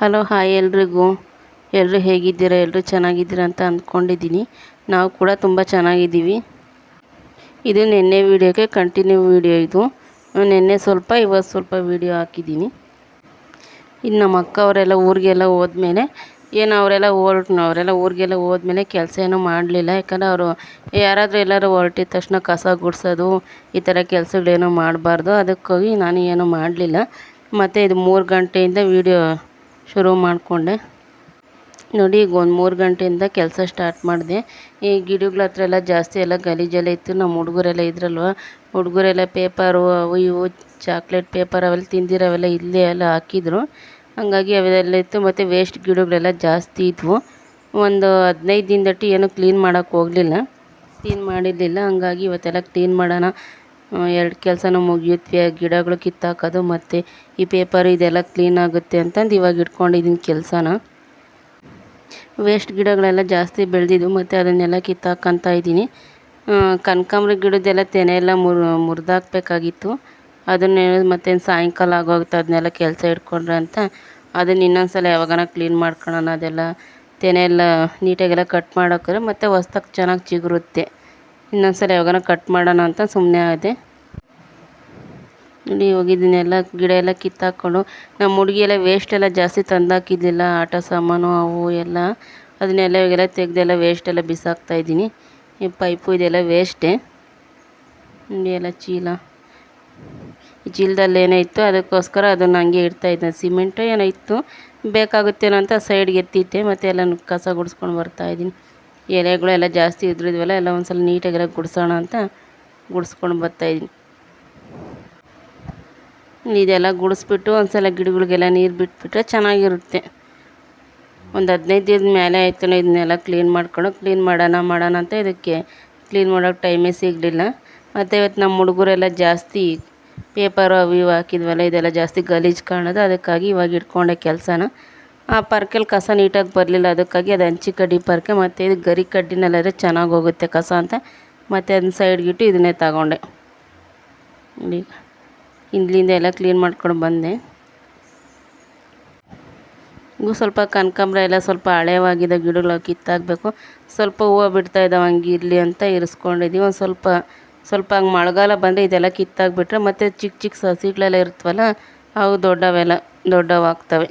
Hello hi ಎಲ್ರಿಗೂ. ಎಲ್ಲರೂ ಹೇಗಿದ್ದೀರಾ? ಎಲ್ಲರೂ ಚೆನ್ನಾಗಿದ್ದೀರಾ ಅಂತ ಅಂದ್ಕೊಂಡಿದ್ದೀನಿ. ನಾವು ಕೂಡ ತುಂಬ ಚೆನ್ನಾಗಿದ್ದೀವಿ. ಇದು ನಿನ್ನೆ ವೀಡಿಯೋಗೆ ಕಂಟಿನ್ಯೂ ವೀಡಿಯೋ. ಇದು ನಿನ್ನೆ ಸ್ವಲ್ಪ ಇವತ್ತು ಸ್ವಲ್ಪ ವೀಡಿಯೋ ಹಾಕಿದ್ದೀನಿ. ಇನ್ನು ನಮ್ಮ ಅಕ್ಕ ಅವರೆಲ್ಲ ಊರಿಗೆಲ್ಲ ಹೋದ್ಮೇಲೆ ಅವರೆಲ್ಲ ಊರಿಗೆಲ್ಲ ಹೋದ್ಮೇಲೆ ಕೆಲಸ ಏನೂ ಮಾಡಲಿಲ್ಲ. ಯಾಕಂದರೆ ಅವರು ಯಾರಾದರೂ ಎಲ್ಲರೂ ಹೊರಟಿದ ತಕ್ಷಣ ಕಸ ಗುಡಿಸೋದು ಈ ಥರ ಕೆಲಸಗಳೇನೂ ಮಾಡಬಾರ್ದು. ಅದಕ್ಕೋಗಿ ನಾನು ಏನೂ ಮಾಡಲಿಲ್ಲ. ಮತ್ತು ಇದು 3 ಗಂಟೆಯಿಂದ ವೀಡಿಯೋ ಶುರು ಮಾಡಿಕೊಂಡೆ. ನೋಡಿ, ಈಗ ಒಂದು 3 ಗಂಟೆಯಿಂದ ಕೆಲಸ ಸ್ಟಾರ್ಟ್ ಮಾಡಿದೆ. ಈ ಗಿಡಗಳ ಹತ್ರ ಎಲ್ಲ ಜಾಸ್ತಿ ಎಲ್ಲ ಗಲೀಜೆಲ್ಲ ಇತ್ತು. ನಮ್ಮ ಹುಡುಗರೆಲ್ಲ ಇದ್ರಲ್ವ, ಹುಡುಗರೆಲ್ಲ ಪೇಪರು ಅವು ಇವು ಚಾಕ್ಲೇಟ್ ಪೇಪರ್ ಅವೆಲ್ಲ ತಿಂದಿರೋವೆಲ್ಲ ಇಲ್ಲೇ ಎಲ್ಲ ಹಾಕಿದ್ರು. ಹಂಗಾಗಿ ಅವೆಲ್ಲ ಇತ್ತು. ಮತ್ತು ವೇಸ್ಟ್ ಗಿಡಗಳೆಲ್ಲ ಜಾಸ್ತಿ ಇದ್ವು. ಒಂದು 15 ದಿನದಟ್ಟು ಏನೂ ಕ್ಲೀನ್ ಮಾಡೋಕ್ಕೆ ಹೋಗಲಿಲ್ಲ, ಕ್ಲೀನ್ ಮಾಡಿರಲಿಲ್ಲ. ಹಂಗಾಗಿ ಇವತ್ತೆಲ್ಲ ಕ್ಲೀನ್ ಮಾಡೋಣ, 2 ಕೆಲಸನೂ ಮುಗಿಯುತ್ತೆ. ಗಿಡಗಳು ಕಿತ್ತಾಕೋದು ಮತ್ತು ಈ ಪೇಪರ್ ಇದೆಲ್ಲ ಕ್ಲೀನ್ ಆಗುತ್ತೆ ಅಂತಂದು ಇವಾಗ ಇಟ್ಕೊಂಡಿದ್ದೀನಿ ಕೆಲಸನ. ವೇಸ್ಟ್ ಗಿಡಗಳೆಲ್ಲ ಜಾಸ್ತಿ ಬೆಳೆದಿದ್ವು ಮತ್ತು ಅದನ್ನೆಲ್ಲ ಕಿತ್ತಾಕೊಂತ ಇದ್ದೀನಿ. ಕನಕಾಂಬ್ರ ಗಿಡದ್ದೆಲ್ಲ ತೆನೆ ಎಲ್ಲ ಮುರಿದಾಕ್ಬೇಕಾಗಿತ್ತು. ಅದನ್ನೇ ಮತ್ತೆ ಸಾಯಂಕಾಲ ಆಗೋಗುತ್ತೆ ಅದನ್ನೆಲ್ಲ ಕೆಲಸ ಇಟ್ಕೊಂಡ್ರೆ ಅಂತ ಅದನ್ನು ಇನ್ನೊಂದು ಸಲ ಯಾವಾಗಾನ ಕ್ಲೀನ್ ಮಾಡ್ಕೊಳ್ಳೋಣ. ಅದೆಲ್ಲ ತೆನೆ ಎಲ್ಲ ನೀಟಾಗೆಲ್ಲ ಕಟ್ ಮಾಡೋಕ್ರೆ ಮತ್ತು ಹೊಸ್ದಾಗಿ ಚೆನ್ನಾಗಿ ಚಿಗುರುತ್ತೆ. ಇನ್ನೊಂದು ಸಲ ಯಾವಾಗಾನ ಕಟ್ ಮಾಡೋಣ ಅಂತ ಸುಮ್ಮನೆ ಆದೆ. ನೋಡಿ, ಹೋಗಿದ್ದೀನೆಲ್ಲ ಗಿಡ ಎಲ್ಲ ಕಿತ್ತಾಕ್ಕೊಂಡು ನಮ್ಮ ಹುಡುಗಿಯೆಲ್ಲ ವೇಸ್ಟ್ ಎಲ್ಲ ಜಾಸ್ತಿ ತಂದಾಕಿದ್ದಿಲ್ಲ, ಆಟ ಸಾಮಾನು ಅವು ಎಲ್ಲ. ಅದನ್ನೆಲ್ಲ ಇವಾಗೆಲ್ಲ ತೆಗೆದೆಲ್ಲ ವೇಸ್ಟೆಲ್ಲ ಬಿಸಾಕ್ತಾಯಿದ್ದೀನಿ. ಈ ಪೈಪು ಇದೆಲ್ಲ ವೇಸ್ಟೇ. ನೋಡಿ, ಎಲ್ಲ ಈ ಚೀಲದಲ್ಲಿ ಏನೋ ಇತ್ತು, ಅದಕ್ಕೋಸ್ಕರ ಅದನ್ನು ಹಂಗೆ ಇಡ್ತಾಯಿದ್ದೆ. ಸಿಮೆಂಟು ಏನೋ ಇತ್ತು, ಬೇಕಾಗುತ್ತೇನೋ ಅಂತ ಸೈಡ್ಗೆ ಎತ್ತಿಟ್ಟೆ. ಮತ್ತು ಎಲ್ಲ ಕಸ ಗುಡಿಸ್ಕೊಂಡು ಬರ್ತಾಯಿದ್ದೀನಿ. ಎಲೆಗಳು ಎಲ್ಲ ಜಾಸ್ತಿ ಇದ್ರಿದ್ವಲ್ಲ, ಎಲ್ಲ ಒಂದು ಸಲ ನೀಟಾಗೆಲ್ಲ ಗುಡಿಸೋಣ ಅಂತ ಗುಡಿಸ್ಕೊಂಡು ಬರ್ತಾಯಿದ್ದೀನಿ. ಇದೆಲ್ಲ ಗುಡಿಸ್ಬಿಟ್ಟು ಒಂದು ಸಲ ಗಿಡಗಳಿಗೆಲ್ಲ ನೀರು ಬಿಟ್ಬಿಟ್ರೆ ಚೆನ್ನಾಗಿರುತ್ತೆ. ಒಂದು 15 ದಿನದ ಮೇಲೆ ಆಯಿತು ಇದನ್ನೆಲ್ಲ ಕ್ಲೀನ್ ಮಾಡೋಣ ಅಂತ ಇದಕ್ಕೆ ಕ್ಲೀನ್ ಮಾಡೋಕ್ಕೆ ಟೈಮೇ ಸಿಗಲಿಲ್ಲ. ಮತ್ತು ಇವತ್ತು ನಮ್ಮ ಹುಡುಗರೆಲ್ಲ ಜಾಸ್ತಿ ಪೇಪರು ಅವು ಇವು ಹಾಕಿದ್ವಲ್ಲ, ಇದೆಲ್ಲ ಜಾಸ್ತಿ ಗಲೀಜು ಕಾಣೋದು. ಅದಕ್ಕಾಗಿ ಇವಾಗ ಇಟ್ಕೊಂಡೆ ಕೆಲಸನ. ಆ ಪರ್ಕೆಲ್ಲಿ ಕಸ ನೀಟಾಗಿ ಬರಲಿಲ್ಲ, ಅದಕ್ಕಾಗಿ ಅದು ಹಂಚಿ ಕಡ್ಡಿ ಪರ್ಕೆ ಮತ್ತು ಇದು ಗರಿ ಕಡ್ಡಿನಲ್ಲಾದರೆ ಚೆನ್ನಾಗಿ ಹೋಗುತ್ತೆ ಕಸ ಅಂತ ಮತ್ತು ಅದನ್ನ ಸೈಡ್ಗಿಟ್ಟು ಇದನ್ನೇ ತಗೊಂಡೆ. ಈಗ ಇಲ್ಲಿಂದ ಎಲ್ಲ ಕ್ಲೀನ್ ಮಾಡ್ಕೊಂಡು ಬಂದೆ. ಇವು ಸ್ವಲ್ಪ ಕನಕಾಂಬ್ರ ಎಲ್ಲ ಸ್ವಲ್ಪ ಹಳೇವಾಗಿದೆ ಗಿಡಗಳು, ಕಿತ್ತಾಕಬೇಕು. ಸ್ವಲ್ಪ ಹೂವು ಬಿಡ್ತಾಯಿದ್ದಾವೆ, ಹಂಗೆ ಇರಲಿ ಅಂತ ಇರಿಸ್ಕೊಂಡಿದ್ದೀವಿ. ಒಂದು ಸ್ವಲ್ಪ ಹಂಗೆ ಮಳೆಗಾಲ ಬಂದರೆ ಇದೆಲ್ಲ ಕಿತ್ತಾಕ್ಬಿಟ್ರೆ ಮತ್ತು ಚಿಕ್ಕ ಚಿಕ್ಕ ಸಸಿಗಳೆಲ್ಲ ಇರ್ತವಲ್ಲ, ಅವು ದೊಡ್ಡವಾಗ್ತವೆ.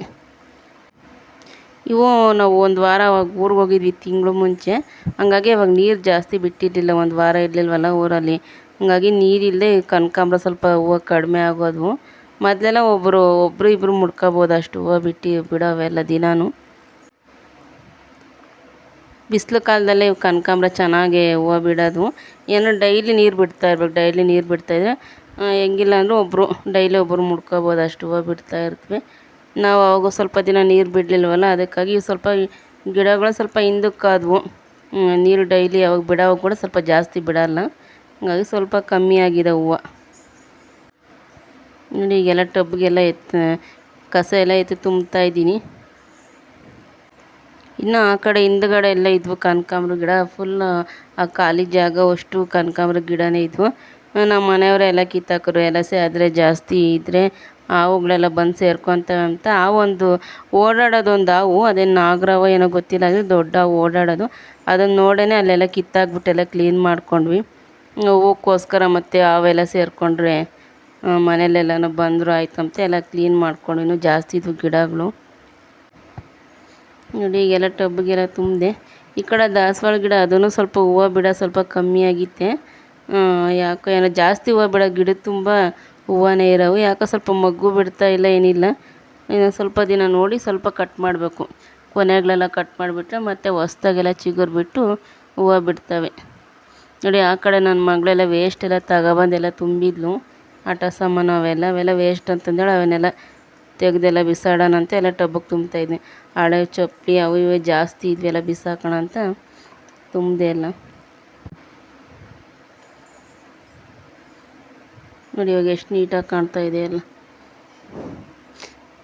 ಇವು ನಾವು ಒಂದು ವಾರ ಊರಿಗೆ ಹೋಗಿದ್ವಿ ತಿಂಗಳು ಮುಂಚೆ. ಹಂಗಾಗಿ ಅವಾಗ ನೀರು ಜಾಸ್ತಿ ಬಿಟ್ಟಿರಲಿಲ್ಲ, ಒಂದು ವಾರ ಇರಲಿಲ್ವಲ್ಲ ಊರಲ್ಲಿ. ಹಂಗಾಗಿ ನೀರಿಲ್ಲದೆ ಕನಕಾಂಬ್ರ ಸ್ವಲ್ಪ ಹೂವು ಕಡಿಮೆ ಆಗೋದು. ಮೊದಲೆಲ್ಲ ಒಬ್ಬರು ಇಬ್ಬರು ಮುಡ್ಕೋಬೋದು ಅಷ್ಟು ಹೂವು ಬಿಡೋವೆಲ್ಲ ದಿನಾನು. ಬಿಸಿಲು ಕಾಲದಲ್ಲೇ ಕನಕಾಂಬ್ರ ಚೆನ್ನಾಗಿ ಹೂವು ಬಿಡೋದು. ಏನೋ ಡೈಲಿ ನೀರು ಬಿಡ್ತಾಯಿದ್ರೆ ಹೆಂಗಿಲ್ಲ ಅಂದರೂ ಡೈಲಿ ಒಬ್ಬರು ಮುಡ್ಕೋಬೋದು, ಅಷ್ಟು ಹೂವು ಬಿಡ್ತಾಯಿರ್ತವೆ. ನಾವು ಅವಾಗ ಸ್ವಲ್ಪ ದಿನ ನೀರು ಬಿಡಲಿಲ್ವಲ್ಲ, ಅದಕ್ಕಾಗಿ ಸ್ವಲ್ಪ ಗಿಡಗಳು ಸ್ವಲ್ಪ ಹಿಂದಕ್ಕಾದವು. ನೀರು ಡೈಲಿ ಅವಾಗ ಬಿಡೋವಾಗ ಕೂಡ ಸ್ವಲ್ಪ ಜಾಸ್ತಿ ಬಿಡೋಲ್ಲ, ಹಂಗಾಗಿ ಸ್ವಲ್ಪ ಕಮ್ಮಿ ಆಗಿದೆ ಹೂವು. ನೋಡಿ, ಈಗೆಲ್ಲ ಟಬ್ಗೆಲ್ಲ ಕಸ ಎಲ್ಲ ಎತ್ತಿ ತುಂಬ್ತಾಯಿದ್ದೀನಿ. ಇನ್ನು ಆ ಕಡೆ ಹಿಂದ್ಗಡೆ ಎಲ್ಲ ಇದ್ವು ಕನಕಾಂಬ್ರ ಗಿಡ. ಫುಲ್ ಆ ಖಾಲಿ ಜಾಗ ಅಷ್ಟು ಕನಕಾಂಬ್ರ ಗಿಡನೇ ಇದ್ವು. ನಮ್ಮ ಮನೆಯವರೆಲ್ಲ ಕಿತ್ತಾಕರು. ಎಲಸೆ ಆದರೆ ಜಾಸ್ತಿ ಇದ್ದರೆ ಹಾವುಗಳೆಲ್ಲ ಬಂದು ಸೇರ್ಕೊತವೆ ಅಂತ ಒಂದು ಓಡಾಡೋದೊಂದು ಹಾವು, ಅದೇನು ನಾಗರಾವ ಏನೋ ಗೊತ್ತಿಲ್ಲ, ಅದು ದೊಡ್ಡ ಓಡಾಡೋದು. ಅದನ್ನು ನೋಡೇ ಅಲ್ಲೆಲ್ಲ ಕಿತ್ತಾಕ್ಬಿಟ್ಟೆಲ್ಲ ಕ್ಲೀನ್ ಮಾಡ್ಕೊಂಡ್ವಿ. ಹೂವಕ್ಕೋಸ್ಕರ ಮತ್ತು ಹಾವೆಲ್ಲ ಸೇರಿಕೊಂಡ್ರೆ ಮನೇಲೆಲ್ಲನೂ ಬಂದರು ಆಯ್ತು ಅಂತ ಎಲ್ಲ ಕ್ಲೀನ್ ಮಾಡ್ಕೊಂಡು ಇನ್ನೂ ಜಾಸ್ತಿ ಇದ್ವು ಗಿಡಗಳು. ನೋಡಿ, ಈಗೆಲ್ಲ ಟಬ್ಗೆಲ್ಲ ತುಂಬಿದೆ. ಈ ಕಡೆ ದಾಸವಾಳ ಗಿಡ ಅದನ್ನು ಸ್ವಲ್ಪ ಹೂವು ಬಿಡೋ ಸ್ವಲ್ಪ ಕಮ್ಮಿ ಆಗಿತ್ತೆ. ಯಾಕೋ ಏನೋ ಜಾಸ್ತಿ ಹೂವು ಬಿಡೋ ಗಿಡ ತುಂಬ ಹೂವನೇ ಇರೋವು. ಯಾಕೋ ಸ್ವಲ್ಪ ಮಗ್ಗು ಬಿಡ್ತಾ ಇಲ್ಲ, ಏನಿಲ್ಲ. ಇನ್ನೊಂದು ಸ್ವಲ್ಪ ದಿನ ನೋಡಿ ಸ್ವಲ್ಪ ಕಟ್ ಮಾಡಬೇಕು. ಕೊನೆಗಳೆಲ್ಲ ಕಟ್ ಮಾಡಿಬಿಟ್ರೆ ಮತ್ತು ಹೊಸ್ದಾಗೆಲ್ಲ ಚಿಗುರು ಬಿಟ್ಟು ಹೂವು ಬಿಡ್ತವೆ. ನೋಡಿ, ಆ ಕಡೆ ನನ್ನ ಮಗಳೆಲ್ಲ ವೇಸ್ಟ್ ಎಲ್ಲ ತಗೊಬಂದೆಲ್ಲ ತುಂಬಿದ್ಲು. ಆಟ ಸಾಮಾನು ಅವೆಲ್ಲ ವೇಸ್ಟ್ ಅಂತಂದೇಳಿ ಅವನ್ನೆಲ್ಲ ತೆಗೆದೆಲ್ಲ ಬಿಸಾಡೋಣ ಅಂತ ಎಲ್ಲ ಟಬ್ಬಿಗೆ ತುಂಬ್ತಾಯಿದ್ದೆ. ಹಳೆ ಚಪ್ಪಲಿ ಅವು ಇವು ಜಾಸ್ತಿ ಇದ್ವಿ, ಎಲ್ಲ ಬಿಸಾಕೋಣ ಅಂತ ತುಂಬಿದೆ ಎಲ್ಲ. ನೋಡಿ, ಇವಾಗ ಎಷ್ಟು ನೀಟಾಗಿ ಕಾಣ್ತಾ ಇದೆ ಎಲ್ಲ.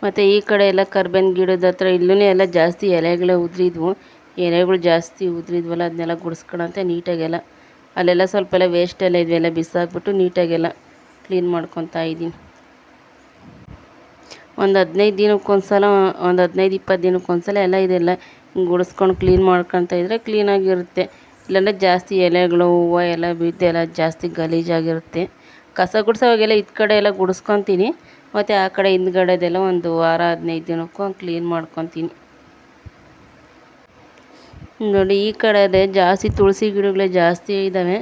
ಮತ್ತು ಈ ಕಡೆ ಎಲ್ಲ ಕರ್ಬೇವಿನ ಗಿಡದ ಹತ್ರ ಇಲ್ಲೂ ಎಲ್ಲ ಜಾಸ್ತಿ ಎಲೆಗಳು ಜಾಸ್ತಿ ಉದುರಿದ್ವಲ್ಲ, ಅದನ್ನೆಲ್ಲ ಗುಡಿಸ್ಕೊಳಂತೆ ನೀಟಾಗೆಲ್ಲ ಅಲ್ಲೆಲ್ಲ ಸ್ವಲ್ಪ ಎಲ್ಲ ವೇಸ್ಟ್ ಎಲ್ಲ ಇದ್ವೆಲ್ಲ ಬಿಸಾಕ್ಬಿಟ್ಟು ನೀಟಾಗೆಲ್ಲ ಕ್ಲೀನ್ ಮಾಡ್ಕೊತಾ ಇದ್ದೀನಿ. ಒಂದು 15 ದಿನಕ್ಕೊಂದ್ಸಲ, ಒಂದು 15-20 ದಿನಕ್ಕೊಂದ್ಸಲ ಎಲ್ಲ ಇದೆಲ್ಲ ಗುಡಿಸ್ಕೊಂಡು ಕ್ಲೀನ್ ಮಾಡ್ಕೊತ ಇದ್ದರೆ ಕ್ಲೀನಾಗಿರುತ್ತೆ. ಇಲ್ಲಾಂದರೆ ಜಾಸ್ತಿ ಎಲೆಗಳು ಹೂವು ಎಲ್ಲ ಬಿದ್ದು ಎಲ್ಲ ಜಾಸ್ತಿ ಗಲೀಜಾಗಿರುತ್ತೆ. ಕಸ ಗುಡಿಸೋವಾಗೆಲ್ಲ ಇದು ಕಡೆ ಎಲ್ಲ ಗುಡಿಸ್ಕೊತೀನಿ, ಮತ್ತು ಆ ಕಡೆ ಹಿಂದ್ಗಡೆದೆಲ್ಲ ಒಂದು ವಾರ 15 ದಿನಕ್ಕೂ ಕ್ಲೀನ್ ಮಾಡ್ಕೊತೀನಿ. ನೋಡಿ ಈ ಕಡೆ ಜಾಸ್ತಿ ತುಳಸಿ ಗಿಡಗಳೇ ಜಾಸ್ತಿ ಇದ್ದಾವೆ.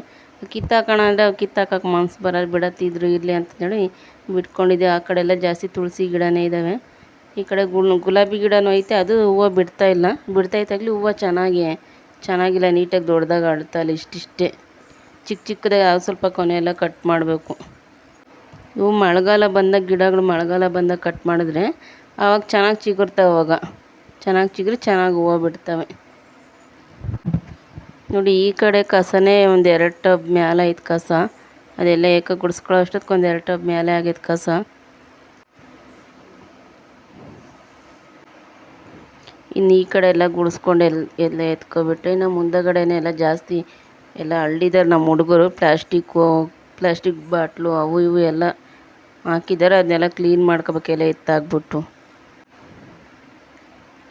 ಕಿತ್ತಾಕೋಣ ಅಂದರೆ ಅವು ಕಿತ್ತಾಕಕ್ಕೆ ಮನ್ಸು ಬರೋದು, ಬಿಡತ್ತಿದ್ರು ಇರಲಿ ಅಂತೇಳಿ ಬಿಟ್ಕೊಂಡಿದ್ದೆ. ಆ ಕಡೆ ಎಲ್ಲ ಜಾಸ್ತಿ ತುಳಸಿ ಗಿಡನೇ ಇದ್ದಾವೆ. ಈ ಕಡೆ ಗುಲಾಬಿ ಗಿಡನೂ ಐತೆ, ಅದು ಹೂವು ಬಿಡ್ತೈತಾಗಲಿ ಹೂವು ಚೆನ್ನಾಗಿಲ್ಲ, ನೀಟಾಗಿ ದೊಡ್ಡದಾಗಿ ಅಳ್ತಾಯಿಲ್ಲ, ಇಷ್ಟಿಷ್ಟೇ ಚಿಕ್ಕ ಚಿಕ್ಕದಾಗಿ. ಯಾವ ಸ್ವಲ್ಪ ಕೊನೆ ಎಲ್ಲ ಕಟ್ ಮಾಡಬೇಕು. ಇವು ಮಳೆಗಾಲ ಬಂದಾಗ ಕಟ್ ಮಾಡಿದ್ರೆ ಆವಾಗ ಚೆನ್ನಾಗಿ ಚಿಗುರ್ತವೆ. ಅವಾಗ ಚೆನ್ನಾಗಿ ಚಿಗುರಿ ಚೆನ್ನಾಗಿ ಹೂವು ಬಿಡ್ತವೆ. ನೋಡಿ ಈ ಕಡೆ ಕಸನೇ ಒಂದು 2 ಟಬ್ ಮೇಲೆ ಐತೆ ಕಸ. ಅದೆಲ್ಲ ಗುಡಿಸ್ಕೊಳ್ಳೋ ಅಷ್ಟೊತ್ತಿಗೆ ಒಂದು 2 ಟಬ್ ಮೇಲೆ ಆಗೈತೆ ಕಸ. ಇನ್ನು ಈ ಕಡೆ ಎಲ್ಲ ಗುಡಿಸ್ಕೊಂಡು ಎಲ್ಲ ಎತ್ಕೊಬಿಟ್ರೆ, ಇನ್ನು ಮುಂದಗಡೆನೇ ಎಲ್ಲ ಜಾಸ್ತಿ ಎಲ್ಲ ಹಳ್ಳಿದಾರೆ ನಮ್ಮ ಹುಡುಗರು. ಪ್ಲಾಸ್ಟಿಕ್ ಬಾಟ್ಲು ಅವು ಇವು ಎಲ್ಲ ಹಾಕಿದ್ದಾರೆ. ಅದನ್ನೆಲ್ಲ ಕ್ಲೀನ್ ಮಾಡ್ಕೋಬೇಕೆಲ್ಲ ಎತ್ತಾಕ್ಬಿಟ್ಟು.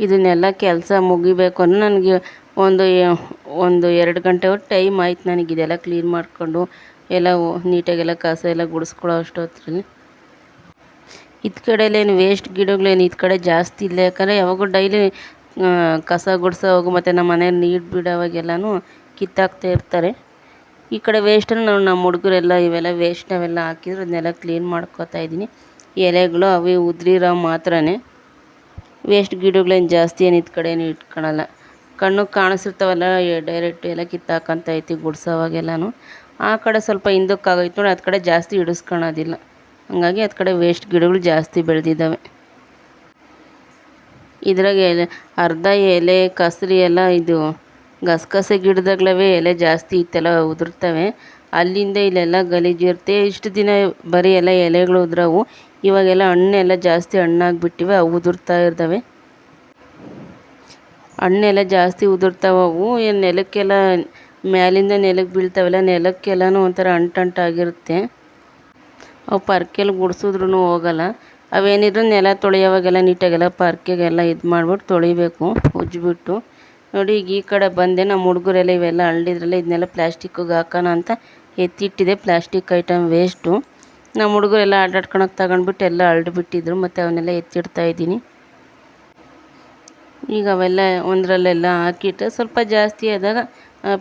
ಇದನ್ನೆಲ್ಲ ಕೆಲಸ ಮುಗಿಬೇಕು ಅಂದರೆ ನನಗೆ ಒಂದು 2 ಗಂಟೆ ಟೈಮ್ ಆಯ್ತು ನನಗೆ ಇದೆಲ್ಲ ಕ್ಲೀನ್ ಮಾಡಿಕೊಂಡು ಎಲ್ಲ ನೀಟಾಗೆಲ್ಲ ಕಸ ಎಲ್ಲ ಗುಡಿಸ್ಕೊಳ್ಳೋ ಅಷ್ಟೊತ್ತಲ್ಲಿ. ಇದು ಕಡೆಯಲ್ಲೇನು ವೇಸ್ಟ್ ಗಿಡಗಳೇನು ಇದು ಕಡೆ ಜಾಸ್ತಿ ಇಲ್ಲ, ಯಾಕಂದರೆ ಯಾವಾಗೂ ಡೈಲಿ ಕಸ ಗುಡಿಸೋವಾಗ ಮತ್ತು ನಮ್ಮ ಮನೇಲಿ ನೀರು ಬಿಡೋವಾಗೆಲ್ಲನೂ ಕಿತ್ತಾಕ್ತಾ ಇರ್ತಾರೆ. ಈ ಕಡೆ ವೇಸ್ಟನ್ನು ನಮ್ಮ ಹುಡುಗರೆಲ್ಲ ಇವೆಲ್ಲ ವೇಸ್ಟ್ನವೆಲ್ಲ ಹಾಕಿದ್ರು ಅದನ್ನೆಲ್ಲ ಕ್ಲೀನ್ ಮಾಡ್ಕೊತಾ ಇದ್ದೀನಿ. ಎಲೆಗಳು ಅವು ಉದುರಿರೋ ಮಾತ್ರನೇ, ವೇಸ್ಟ್ ಗಿಡಗಳೇನು ಜಾಸ್ತಿ ಏನು ಇದು ಕಡೆ ಏನು ಇಟ್ಕೊಳಲ್ಲ. ಕಣ್ಣಿಗೆ ಕಾಣಿಸಿರ್ತಾವಲ್ಲ ಡೈರೆಕ್ಟ್ ಎಲ್ಲ ಕಿತ್ತಾಕಂತ ಐತಿ ಗುಡ್ಸೋವಾಗೆಲ್ಲನೂ. ಆ ಕಡೆ ಸ್ವಲ್ಪ ಹಿಂದಕ್ಕಾಗೈತೆ ನೋಡಿ, ಅದು ಕಡೆ ಜಾಸ್ತಿ ಹಿಡಿಸ್ಕೊಳೋದಿಲ್ಲ. ಹಂಗಾಗಿ ಅದು ಕಡೆ ವೇಸ್ಟ್ ಗಿಡಗಳು ಜಾಸ್ತಿ ಬೆಳೆದಿದ್ದಾವೆ. ಇದ್ರಾಗೆ ಅರ್ಧ ಎಲೆ ಕಸರಿ ಎಲ್ಲ ಇದು ಗಸಗಸೆ ಗಿಡದಾಗ್ಲವೇ ಎಲೆ ಜಾಸ್ತಿ ಇತ್ತೆಲ್ಲ ಉದುರ್ತವೆ. ಅಲ್ಲಿಂದ ಇಲ್ಲೆಲ್ಲ ಗಲೀಜಿರುತ್ತೆ. ಇಷ್ಟು ದಿನ ಬರೀ ಎಲ್ಲ ಎಲೆಗಳು ಉದುರವು, ಇವಾಗೆಲ್ಲ ಹಣ್ಣೆಲ್ಲ ಜಾಸ್ತಿ ಹಣ್ಣಾಗಿಬಿಟ್ಟಿವೆ, ಅವು ಉದುರ್ತಾ ಇರ್ತವೆ. ಹಣ್ಣೆಲ್ಲ ಜಾಸ್ತಿ ಉದುರ್ತಾವವು. ನೆಲಕ್ಕೆಲ್ಲ ಮ್ಯಾಲಿಂದ ನೆಲಕ್ಕೆ ಬೀಳ್ತಾವಲ್ಲ, ನೆಲಕ್ಕೆಲ್ಲನೂ ಒಂಥರ ಅಂಟಾಗಿರುತ್ತೆ. ಅವು ಪರ್ಕೆಲ್ಲಿ ಗುಡಿಸಿದ್ರೂ ಹೋಗಲ್ಲ. ಅವೇನಿದ್ರು ನೆಲ ತೊಳೆಯೋವಾಗೆಲ್ಲ ನೀಟಾಗೆಲ್ಲ ಪರ್ಕೆಗೆಲ್ಲ ಇದು ಮಾಡಿಬಿಟ್ಟು ತೊಳಿಬೇಕು, ಉಜ್ಜಿಬಿಟ್ಟು. ನೋಡಿ ಈಗ ಈ ಕಡೆ ಬಂದೆ, ನಮ್ಮ ಹುಡುಗರೆಲ್ಲ ಇವೆಲ್ಲ ಹಳ್ಳಿದ್ರಲ್ಲ ಇದನ್ನೆಲ್ಲ ಪ್ಲ್ಯಾಸ್ಟಿಕ್ಕಿಗೆ ಹಾಕೋಣ ಅಂತ ಎತ್ತಿಟ್ಟಿದೆ. Plastic item waste. ನಮ್ಮ ಹುಡುಗರೆಲ್ಲ ಆಟಾಡ್ಕೊಳಕ್ಕೆ ತಗೊಂಡ್ಬಿಟ್ಟು ಎಲ್ಲ ಅಳ್ದುಬಿಟ್ಟಿದ್ರು, ಮತ್ತು ಅವನ್ನೆಲ್ಲ ಎತ್ತಿಡ್ತಾಯಿದ್ದೀನಿ. ಈಗ ಅವೆಲ್ಲ ಒಂದರಲ್ಲೆಲ್ಲ ಹಾಕಿಟ್ಟು ಸ್ವಲ್ಪ ಜಾಸ್ತಿ ಆದಾಗ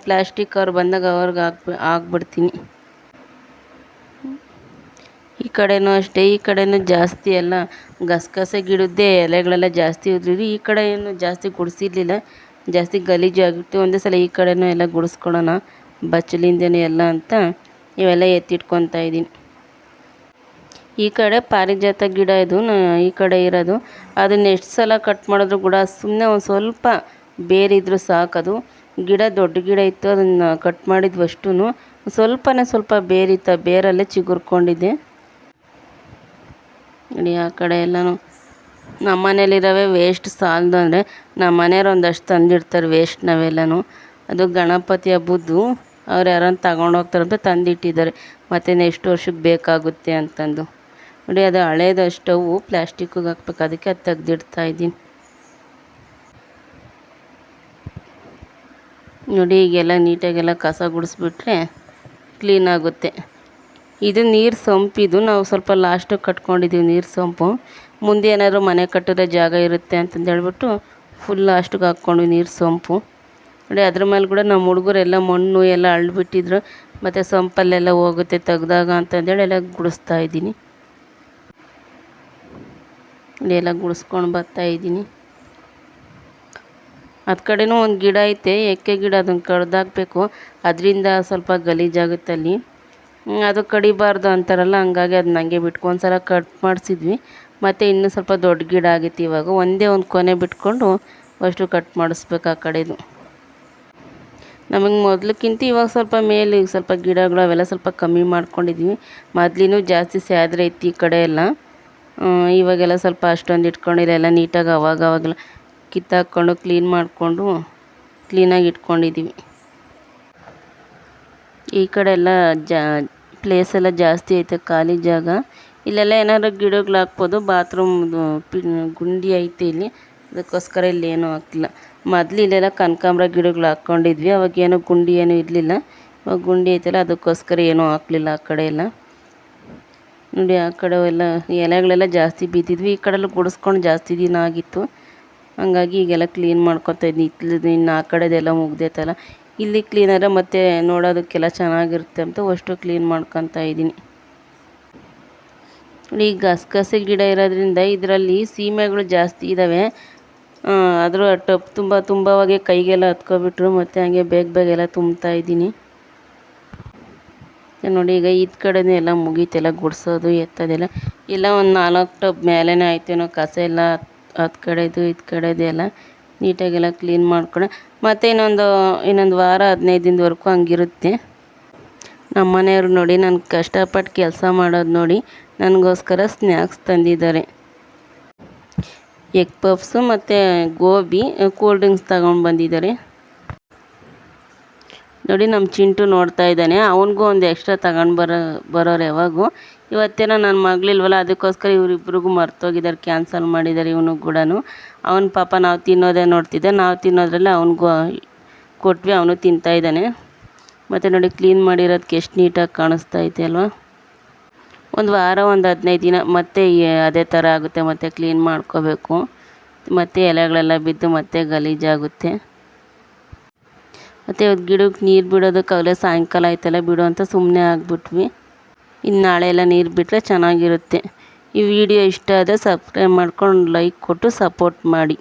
ಪ್ಲ್ಯಾಸ್ಟಿಕ್ ಅವ್ರು ಬಂದಾಗ ಅವ್ರಿಗೆ ಹಾಕ್ಬಿಡ್ತೀನಿ. ಈ ಕಡೆನೂ ಅಷ್ಟೇ, ಈ ಕಡೆನೂ ಜಾಸ್ತಿ ಎಲ್ಲ ಗಸಗಸೆ ಗಿಡದ್ದೇ ಎಲೆಗಳೆಲ್ಲ ಜಾಸ್ತಿ ಉದುರಿದ್ವು. ಈ ಕಡೆ ಏನು ಜಾಸ್ತಿ ಗುಡಿಸಿರ್ಲಿಲ್ಲ, ಜಾಸ್ತಿ ಗಲೀಜಾಗಿತ್ತು. ಒಂದೇ ಸಲ ಈ ಕಡೆನೂ ಎಲ್ಲ ಗುಡಿಸ್ಕೊಳೋಣ ಬಚ್ಚಲಿಂದನೇ ಎಲ್ಲ ಅಂತ ಇವೆಲ್ಲ ಎತ್ತಿಟ್ಕೊತಾ ಇದ್ದೀನಿ. ಈ ಕಡೆ ಪಾರಿಜಾತ ಗಿಡ ಇದು ಈ ಕಡೆ ಇರೋದು. ಅದನ್ನ ಎಷ್ಟು ಸಲ ಕಟ್ ಮಾಡಿದ್ರು ಕೂಡ ಸುಮ್ಮನೆ ಒಂದು ಸ್ವಲ್ಪ ಬೇರಿದ್ರು ಸಾಕದು. ಗಿಡ ದೊಡ್ಡ ಗಿಡ ಇತ್ತು, ಅದನ್ನು ಕಟ್ ಮಾಡಿದ್ವಷ್ಟು ಸ್ವಲ್ಪ ಬೇರಿತ್ತು, ಬೇರಲ್ಲೇ ಚಿಗುರ್ಕೊಂಡಿದೆ. ನೋಡಿ ಆ ಕಡೆ ಎಲ್ಲನೂ ನಮ್ಮ ಮನೇಲಿರೋವೆ ವೇಸ್ಟ್ ಸಾಲದು ಅಂದರೆ ನಮ್ಮ ಮನೆಯವ್ರು ಒಂದಷ್ಟು ತಂದಿಡ್ತಾರೆ ವೇಸ್ಟ್ನವೆಲ್ಲನೂ. ಅದು ಗಣಪತಿ ಹಬ್ಬದ್ದು ಅವ್ರು ಯಾರನ್ನು ತಗೊಂಡೋಗ್ತಾರಂತ ತಂದಿಟ್ಟಿದ್ದಾರೆ, ಮತ್ತು ನೆಕ್ಸ್ಟ್ ವರ್ಷಕ್ಕೆ ಬೇಕಾಗುತ್ತೆ ಅಂತಂದು. ನೋಡಿ ಅದು ಹಳೇದು ಸ್ಟವ್ವು ಪ್ಲ್ಯಾಸ್ಟಿಕ್ಕಿಗೆ ಹಾಕ್ಬೇಕು, ಅದಕ್ಕೆ ಅದು ತೆಗ್ದಿಡ್ತಾಯಿದ್ದೀನಿ. ನೋಡಿ ಈಗೆಲ್ಲ ನೀಟಾಗೆಲ್ಲ ಕಸ ಗುಡಿಸ್ಬಿಟ್ರೆ ಕ್ಲೀನ್ ಆಗುತ್ತೆ. ಇದು ನೀರು ಸಂಪಿದು ನಾವು ಸ್ವಲ್ಪ ಲಾಸ್ಟಿಗೆ ಕಟ್ಕೊಂಡಿದ್ದೀವಿ ನೀರು ಸಂಪು. ಮುಂದೆ ಏನಾದ್ರು ಮನೆ ಕಟ್ಟಿದ್ರೆ ಜಾಗ ಇರುತ್ತೆ ಅಂತಂದು ಹೇಳ್ಬಿಟ್ಟು ಫುಲ್ ಲಾಸ್ಟಿಗೆ ಹಾಕ್ಕೊಂಡ್ವಿ ನೀರು ಸಂಪು. ನೋಡಿ ಅದ್ರ ಮೇಲೆ ಕೂಡ ನಮ್ಮ ಹುಡುಗರೆಲ್ಲ ಮಣ್ಣು ಎಲ್ಲ ಅಳ್ಳಿಬಿಟ್ಟಿದ್ರು, ಮತ್ತು ಸಂಪಲ್ಲೆಲ್ಲ ಹೋಗುತ್ತೆ ತೆಗ್ದಾಗ ಅಂತಂದೇಳಿ ಎಲ್ಲ ಗುಡಿಸ್ತಾಯಿದ್ದೀನಿ. ನೋಡಿ ಎಲ್ಲ ಗುಡಿಸ್ಕೊಂಡು ಬರ್ತಾಯಿದ್ದೀನಿ. ಅದು ಕಡೆನೂ ಒಂದು ಗಿಡ ಐತೆ, ಎಕ್ಕೆ ಗಿಡ, ಅದನ್ನು ಕಡ್ದಾಕಬೇಕು. ಅದರಿಂದ ಸ್ವಲ್ಪ ಗಲೀಜಾಗುತ್ತೆ ಅಲ್ಲಿ, ಅದು ಕಡಿಬಾರ್ದು ಅಂತಾರಲ್ಲ, ಹಂಗಾಗಿ ಅದನ್ನ ಹಂಗೆ ಬಿಟ್ಕೊಂಡು ಒಂದ್ಸಲ ಕಟ್ ಮಾಡಿಸಿದ್ವಿ. ಮತ್ತು ಇನ್ನೂ ಸ್ವಲ್ಪ ದೊಡ್ಡ ಗಿಡ ಆಗಿತ್ತು. ಇವಾಗ ಒಂದೇ ಒಂದು ಕೊನೆ ಬಿಟ್ಕೊಂಡು ಅಷ್ಟು ಕಟ್ ಮಾಡಿಸ್ಬೇಕು ಆ ಕಡೆದು. ನಮಗೆ ಮೊದಲಕ್ಕಿಂತ ಇವಾಗ ಸ್ವಲ್ಪ ಮೇಲೆ ಈಗ ಸ್ವಲ್ಪ ಗಿಡಗಳು ಅವೆಲ್ಲ ಸ್ವಲ್ಪ ಕಮ್ಮಿ ಮಾಡ್ಕೊಂಡಿದ್ವಿ. ಮೊದಲಿನೂ ಜಾಸ್ತಿ ಸ್ಯಾದ್ರೆ ಇತ್ತು ಈ ಕಡೆ ಎಲ್ಲ. ಇವಾಗೆಲ್ಲ ಸ್ವಲ್ಪ ಅಷ್ಟೊಂದು ಇಟ್ಕೊಂಡಿಲ್ಲ, ಎಲ್ಲ ನೀಟಾಗಿ ಅವಾಗೆಲ್ಲ ಕಿತ್ತಾಕ್ಕೊಂಡು ಕ್ಲೀನ್ ಮಾಡಿಕೊಂಡು ಕ್ಲೀನಾಗಿ ಇಟ್ಕೊಂಡಿದ್ದೀವಿ. ಈ ಕಡೆ ಎಲ್ಲ ಪ್ಲೇಸ್ ಎಲ್ಲ ಜಾಸ್ತಿ ಐತೆ ಖಾಲಿ ಜಾಗ. ಇಲ್ಲೆಲ್ಲ ಏನಾದ್ರು ಗಿಡಗಳು ಹಾಕ್ಬೋದು. ಬಾತ್ರೂಮ್ದು ಗುಂಡಿ ಐತೆ ಇಲ್ಲಿ, ಅದಕ್ಕೋಸ್ಕರ ಇಲ್ಲಿ ಏನೂ ಹಾಕ್ತಿಲ್ಲ. ಮೊದಲು ಇಲ್ಲೆಲ್ಲ ಕನಕಾಂಬರ ಗಿಡಗಳು ಹಾಕ್ಕೊಂಡಿದ್ವಿ, ಅವಾಗೇನು ಗುಂಡಿ ಏನೂ ಇರಲಿಲ್ಲ. ಇವಾಗ ಗುಂಡಿ ಐತಲ್ಲ ಅದಕ್ಕೋಸ್ಕರ ಏನೂ ಹಾಕ್ಲಿಲ್ಲ ಆ ಕಡೆ ಎಲ್ಲ. ನೋಡಿ ಆ ಕಡೆ ಎಲ್ಲ ಎಲೆಗಳೆಲ್ಲ ಜಾಸ್ತಿ ಬಿದ್ದಿದ್ವಿ, ಈ ಕಡೆಲ್ಲ ಗುಡಿಸ್ಕೊಂಡು ಜಾಸ್ತಿ ದಿನ ಆಗಿತ್ತು. ಹಂಗಾಗಿ ಈಗೆಲ್ಲ ಕ್ಲೀನ್ ಮಾಡ್ಕೊತಾ ಇದ್ದೀನಿ. ಇನ್ನು ಆ ಕಡೆದೆಲ್ಲ ಮುಗ್ದೈತಲ್ಲ, ಇಲ್ಲಿ ಕ್ಲೀನಾದ್ರೆ ಮತ್ತೆ ನೋಡೋದಕ್ಕೆಲ್ಲ ಚೆನ್ನಾಗಿರುತ್ತೆ ಅಂತ ಅಷ್ಟು ಕ್ಲೀನ್ ಮಾಡ್ಕೊತಾ ಇದ್ದೀನಿ. ನೋಡಿ ಈ ಗಸಗಸೆ ಗಿಡ ಇರೋದ್ರಿಂದ ಇದರಲ್ಲಿ ಸೀಮೆಗಳು ಜಾಸ್ತಿ ಇದ್ದಾವೆ. ಆದರೂ ಟಬ್ ತುಂಬವಾಗೆ ಕೈಗೆಲ್ಲ ಹತ್ಕೊಬಿಟ್ರು, ಮತ್ತು ಹಂಗೆ ಬೇಗ ಎಲ್ಲ ತುಂಬ್ತಾ ಇದ್ದೀನಿ. ನೋಡಿ ಈಗ ಇದು ಕಡೆನೂ ಎಲ್ಲ ಮುಗೀತೆಲ್ಲ ಗುಡಿಸೋದು ಎತ್ತೋದೆಲ್ಲ. ಎಲ್ಲ ಒಂದು 4 ಟಬ್ ಮೇಲೇ ಆಯ್ತೇನೋ ಕಸ ಎಲ್ಲ ಅದು ಕಡೆದು ಇದು ಕಡೆದು ಎಲ್ಲ ನೀಟಾಗೆಲ್ಲ ಕ್ಲೀನ್ ಮಾಡ್ಕೊಂಡು ಮತ್ತು ಇನ್ನೊಂದು ವಾರ 15 ದಿನದವರೆಗೂ ಹಂಗಿರುತ್ತೆ. ನಮ್ಮ ಮನೆಯವ್ರು ನೋಡಿ ನಾನು ಕಷ್ಟಪಟ್ಟು ಕೆಲಸ ಮಾಡೋದು ನೋಡಿ ನನಗೋಸ್ಕರ ಸ್ನ್ಯಾಕ್ಸ್ ತಂದಿದ್ದಾರೆ. ಎಗ್ ಪಫ್ಸು ಮತ್ತು ಗೋಬಿ, ಕೂಲ್ ಡ್ರಿಂಕ್ಸ್ ತಗೊಂಡು ಬಂದಿದ್ದಾರೆ. ನೋಡಿ ನಮ್ಮ ಚಿಂಟು ನೋಡ್ತಾ ಇದ್ದಾನೆ, ಅವನಿಗೂ ಒಂದು ಎಕ್ಸ್ಟ್ರಾ ತಗೊಂಡು ಬರೋರು ಯಾವಾಗೂ. ಇವತ್ತೇನೋ ನನ್ನ ಮಗಳಿಲ್ವಲ್ಲ, ಅದಕ್ಕೋಸ್ಕರ ಇವರಿಬ್ರಿಗೂ ಮರ್ತೋಗಿದ್ದಾರೆ, ಕ್ಯಾನ್ಸಲ್ ಮಾಡಿದ್ದಾರೆ. ಇವನು ಕೂಡ ಅವನ ಪಾಪ ನಾವು ತಿನ್ನೋದೇ ನೋಡ್ತಿದ್ದೆ, ನಾವು ತಿನ್ನೋದ್ರಲ್ಲಿ ಅವನಿಗೂ ಕೊಟ್ವಿ, ಅವನು ತಿಂತಾಯಿದ್ದಾನೆ. ಮತ್ತು ನೋಡಿ ಕ್ಲೀನ್ ಮಾಡಿರೋದಕ್ಕೆ ಎಷ್ಟು ನೀಟಾಗಿ ಕಾಣಿಸ್ತಾ ಐತೆ ಅಲ್ವಾ. ಒಂದು ವಾರ 15 ದಿನ ಮತ್ತೆ ಅದೇ ಥರ ಆಗುತ್ತೆ, ಮತ್ತೆ ಕ್ಲೀನ್ ಮಾಡ್ಕೋಬೇಕು. ಮತ್ತು ಎಲೆಗಳೆಲ್ಲ ಬಿದ್ದು ಮತ್ತೆ ಗಲೀಜಾಗುತ್ತೆ. ಮತ್ತು ಇವತ್ತು ಗಿಡಕ್ಕೆ ನೀರು ಬಿಡೋದಕ್ಕಾಗಲೇ ಸಾಯಂಕಾಲ ಆಯ್ತಲ್ಲ ಬಿಡು ಅಂತ ಸುಮ್ಮನೆ ಆಗಿಬಿಟ್ವಿ. ಇನ್ನು ನಾಳೆ ಎಲ್ಲ ನೀರು ಬಿಟ್ಟರೆ ಚೆನ್ನಾಗಿರುತ್ತೆ. ಈ ವಿಡಿಯೋ ಇಷ್ಟ ಆದರೆ ಸಬ್ಸ್ಕ್ರೈಬ್ ಮಾಡ್ಕೊಂಡು ಲೈಕ್ ಕೊಟ್ಟು ಸಪೋರ್ಟ್ ಮಾಡಿ.